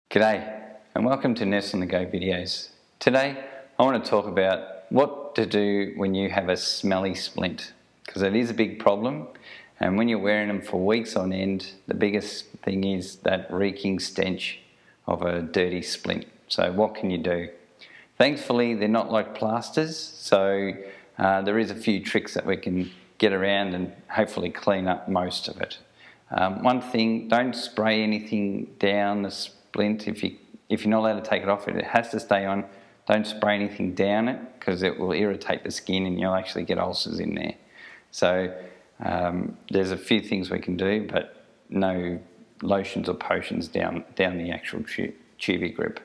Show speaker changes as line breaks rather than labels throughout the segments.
G'day and welcome to Nurse on the Go videos. Today I want to talk about what to do when you have a smelly splint, because it is a big problem, and when you're wearing them for weeks on end, the biggest thing is that reeking stench of a dirty splint. So what can you do? Thankfully they're not like plasters, so there is a few tricks that we can get around and hopefully clean up most of it. One thing, don't spray anything down the splint. If you're not allowed to take it off, it has to stay on. Don't spray anything down it because it will irritate the skin and you'll actually get ulcers in there. So there's a few things we can do, but no lotions or potions down the actual tubey grip.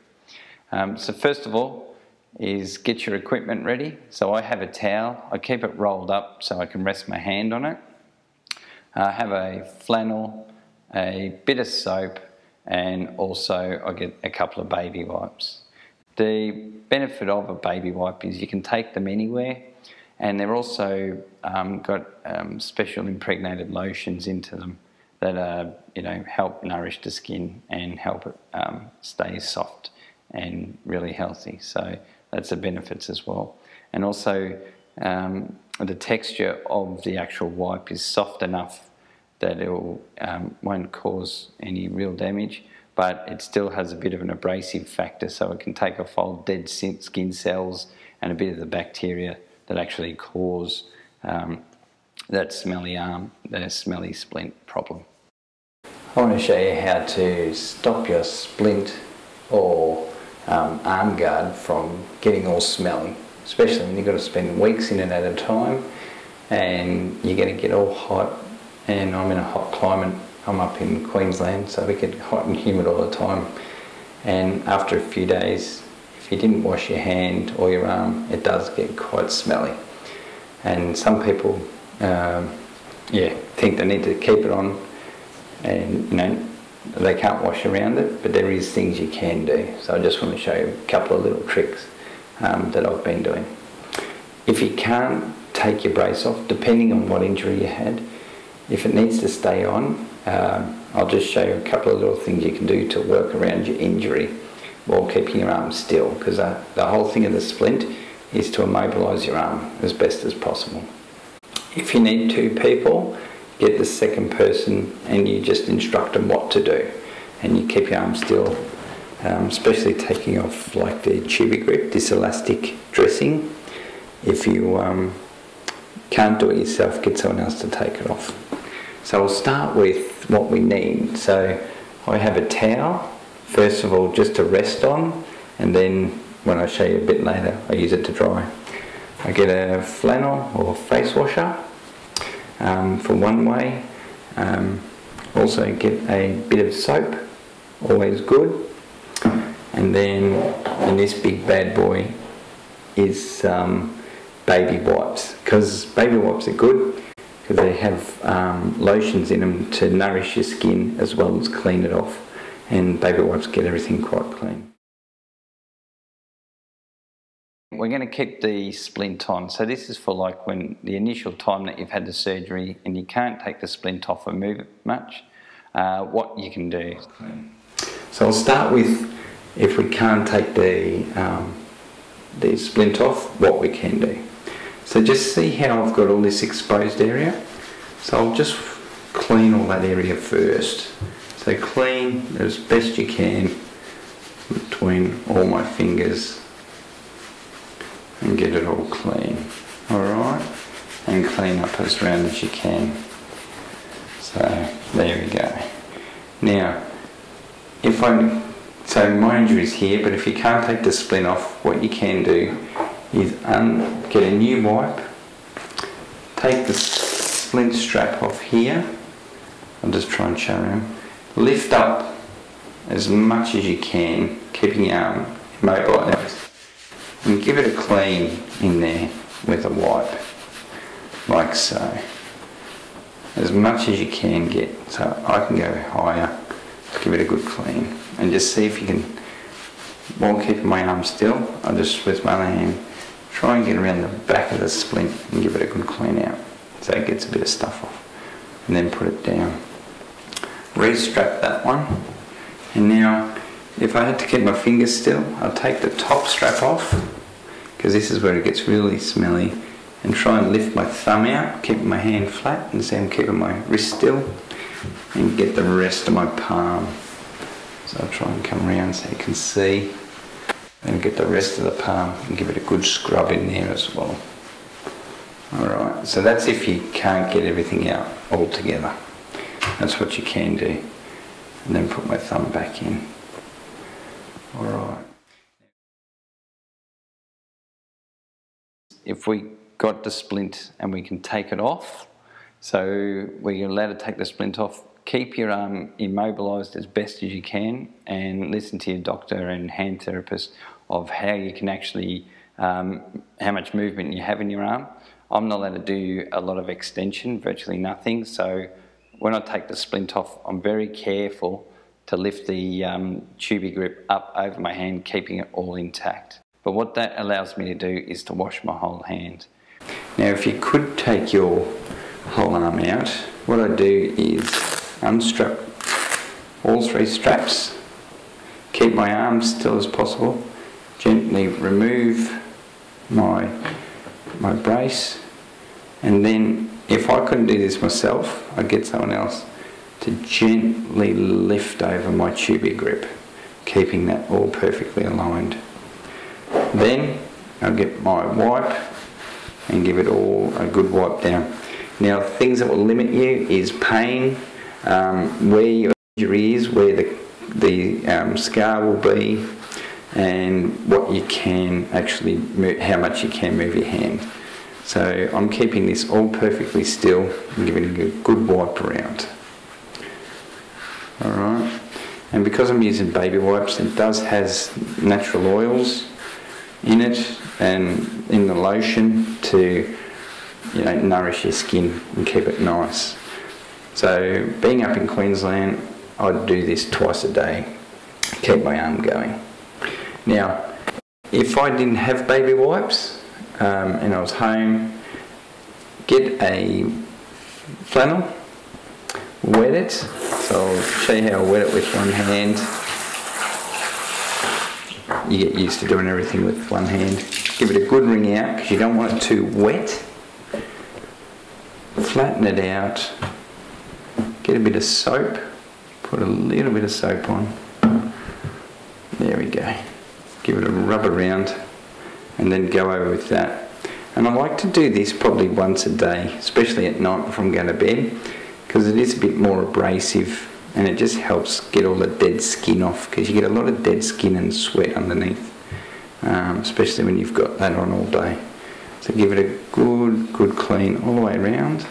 So first of all is get your equipment ready. So I have a towel. I keep it rolled up so I can rest my hand on it. I have a flannel, a bit of soap, and also I get a couple of baby wipes. The benefit of a baby wipe is you can take them anywhere, and they're also got special impregnated lotions into them that help nourish the skin and help it stay soft and really healthy. So that's the benefits as well. And also the texture of the actual wipe is soft enough that it won't cause any real damage, but it still has a bit of an abrasive factor, so it can take off old dead skin cells and a bit of the bacteria that actually cause that smelly arm, the smelly splint problem. I want to show you how to stop your splint or arm guard from getting all smelly, especially when you've got to spend weeks in it at a time and you're going to get all hot. And I'm in a hot climate. I'm up in Queensland, so we get hot and humid all the time. And after a few days, if you didn't wash your hand or your arm, it does get quite smelly. And some people, think they need to keep it on, and they can't wash around it. But there is things you can do. So I just want to show you a couple of little tricks that I've been doing. If you can't take your brace off, depending on what injury you had, if it needs to stay on, I'll just show you a couple of little things you can do to work around your injury while keeping your arm still, because the whole thing of the splint is to immobilise your arm as best as possible. If you need two people, get the second person and you just instruct them what to do, and you keep your arm still, especially taking off like the tubey grip, this elastic dressing. If you can't do it yourself, get someone else to take it off. So we'll start with what we need. So I have a towel, first of all, just to rest on, and then when I show you a bit later, I use it to dry. I get a flannel or face washer for one way. Also get a bit of soap, always good. And then in this big bad boy is baby wipes, because baby wipes are good because they have lotions in them to nourish your skin as well as clean it off, and baby wipes get everything quite clean. We're going to keep the splint on, so this is for like when the initial time that you've had the surgery and you can't take the splint off or move it much, what you can do. So I'll start with, if we can't take the splint off, what we can do. So just see how I've got all this exposed area. So I'll just clean all that area first. So clean as best you can between all my fingers and get it all clean. Alright? And clean up as round as you can. So there we go. Now, so my injury is here, but if you can't take the splint off, what you can do is get a new wipe, take the splint strap off here, I'll just try and show you, lift up as much as you can, keeping your arm immobilised, and give it a clean in there with a wipe, like so, as much as you can get. So I can go higher, give it a good clean, and just see if you can, while keeping my arm still, I'll just with my other hand try and get around the back of the splint and give it a good clean out so it gets a bit of stuff off, and then put it down. Restrap that one, and now If I had to keep my fingers still, I'll take the top strap off, because this is where it gets really smelly, and try and lift my thumb out, keeping my hand flat, and see I'm keeping my wrist still, and get the rest of my palm. So I'll try and come around so you can see, and get the rest of the palm and give it a good scrub in there as well. Alright, so that's if you can't get everything out all together. That's what you can do. And then put my thumb back in. Alright. If we got the splint and we can take it off, so where you're allowed to take the splint off, keep your arm immobilised as best as you can and listen to your doctor and hand therapist of how you can actually, how much movement you have in your arm. I'm not allowed to do a lot of extension, virtually nothing, so when I take the splint off, I'm very careful to lift the tubey grip up over my hand, keeping it all intact. But what that allows me to do is to wash my whole hand. Now if you could take your whole arm out, what I do is unstrap all three straps, keep my arm still as possible, gently remove my brace, and then if I couldn't do this myself, I'd get someone else to gently lift over my tubey grip, keeping that all perfectly aligned. Then I'll get my wipe and give it all a good wipe down. Now things that will limit you is pain, where your injury is, where the scar will be, and what you can actually move, how much you can move your hand. So I'm keeping this all perfectly still and giving it a good wipe around. Alright, and because I'm using baby wipes, it has natural oils in it and in the lotion to, you know, nourish your skin and keep it nice. So being up in Queensland, I'd do this twice a day, keep my arm going. Now, if I didn't have baby wipes and I was home, get a flannel, wet it. So I'll show you how I wet it with one hand. You get used to doing everything with one hand. Give it a good wring out because you don't want it too wet. Flatten it out. Get a bit of soap. Put a little bit of soap on. There we go. Give it a rub around and then go over with that. And I like to do this probably once a day, especially at night before I'm going to bed, because it is a bit more abrasive and it just helps get all the dead skin off, because you get a lot of dead skin and sweat underneath, especially when you've got that on all day. So give it a good clean all the way around.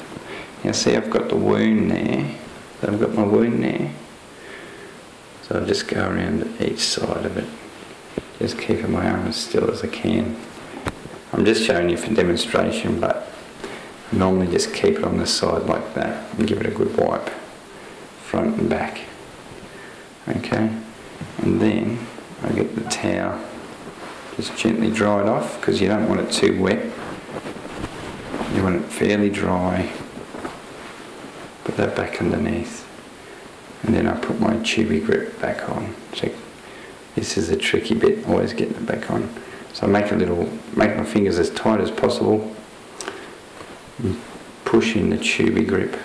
Now see, I've got the wound there, so I've got my wound there. So I'll just go around each side of it, just keeping my arm as still as I can. I'm just showing you for demonstration, but I normally just keep it on the side like that and give it a good wipe, front and back. Okay, and then I get the towel, just gently dry it off, because you don't want it too wet. You want it fairly dry. Put that back underneath, and then I put my tubey grip back on. So this is the tricky bit, always getting it back on. So I make my fingers as tight as possible, and push in the tubey grip.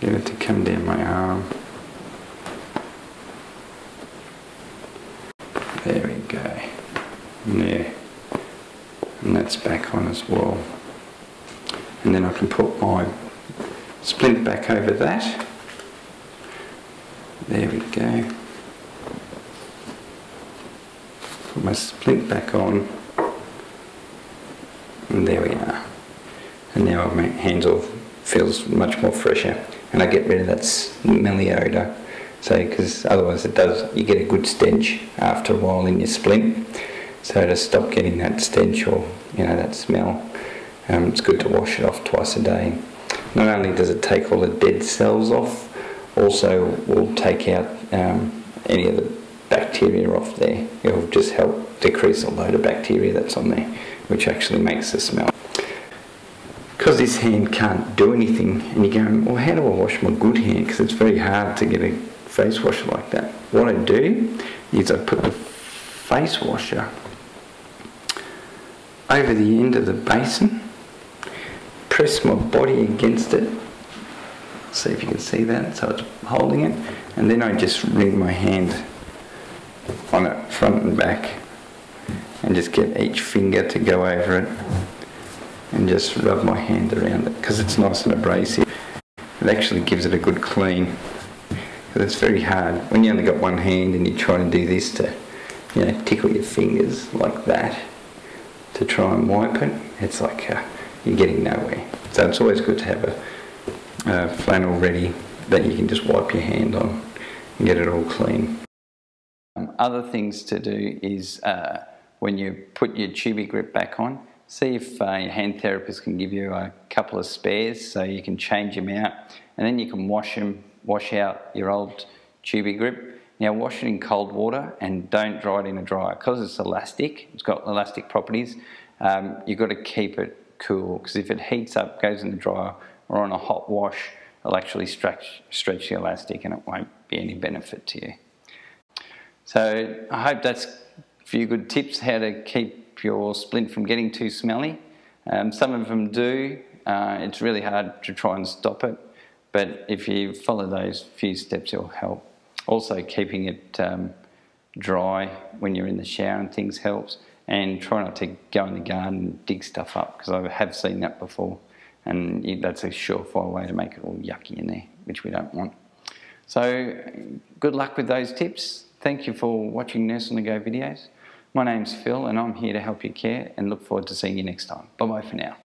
Get it to come down my arm. There we go. And there. And that's back on as well. And then I can put my splint back over that. There we go. Put my splint back on. And there we are. And now my hands all feels much more fresher. And I get rid of that smelly odour. So, because otherwise you get a good stench after a while in your splint. So to stop getting that stench or, you know, that smell, it's good to wash it off twice a day. Not only does it take all the dead cells off, also will take out any of the bacteria off there. It will just help decrease a load of bacteria that's on there, which actually makes the smell. Because this hand can't do anything, and you're going, well, how do I wash my good hand? Because it's very hard to get a
face washer like that. What I do is I put the face washer over the end of the basin, press my body against it, see if you can see that, so it's holding it, and then I just ring my hand on it front and back and just get each finger to go over it and just rub my hand around it because it's nice and abrasive. It actually gives it a good clean because it's very hard when you only got one hand and you try to do this to, you know, tickle your fingers like that to try and wipe it. It's like you're getting nowhere. So it's always good to have a flannel ready that you can just wipe your hand on and get it all clean.
Other things to do is when you put your tubey grip back on, see if your hand therapist can give you a couple of spares so you can change them out, and then you can wash out your old tubey grip. Now wash it in cold water and don't dry it in a dryer because it's elastic. It's got elastic properties. You've got to keep it cool because if it heats up, goes in the dryer or on a hot wash, it'll actually stretch the elastic and it won't be any benefit to you. So I hope that's a few good tips how to keep your splint from getting too smelly. Some of them do. It's really hard to try and stop it, but if you follow those few steps, it'll help. Also, keeping it dry when you're in the shower and things helps, and try not to go in the garden and dig stuff up because I have seen that before, and that's a surefire way to make it all yucky in there, which we don't want. So good luck with those tips. Thank you for watching Nurse on the Go videos. My name's Phil and I'm here to help you care and look forward to seeing you next time. Bye bye for now.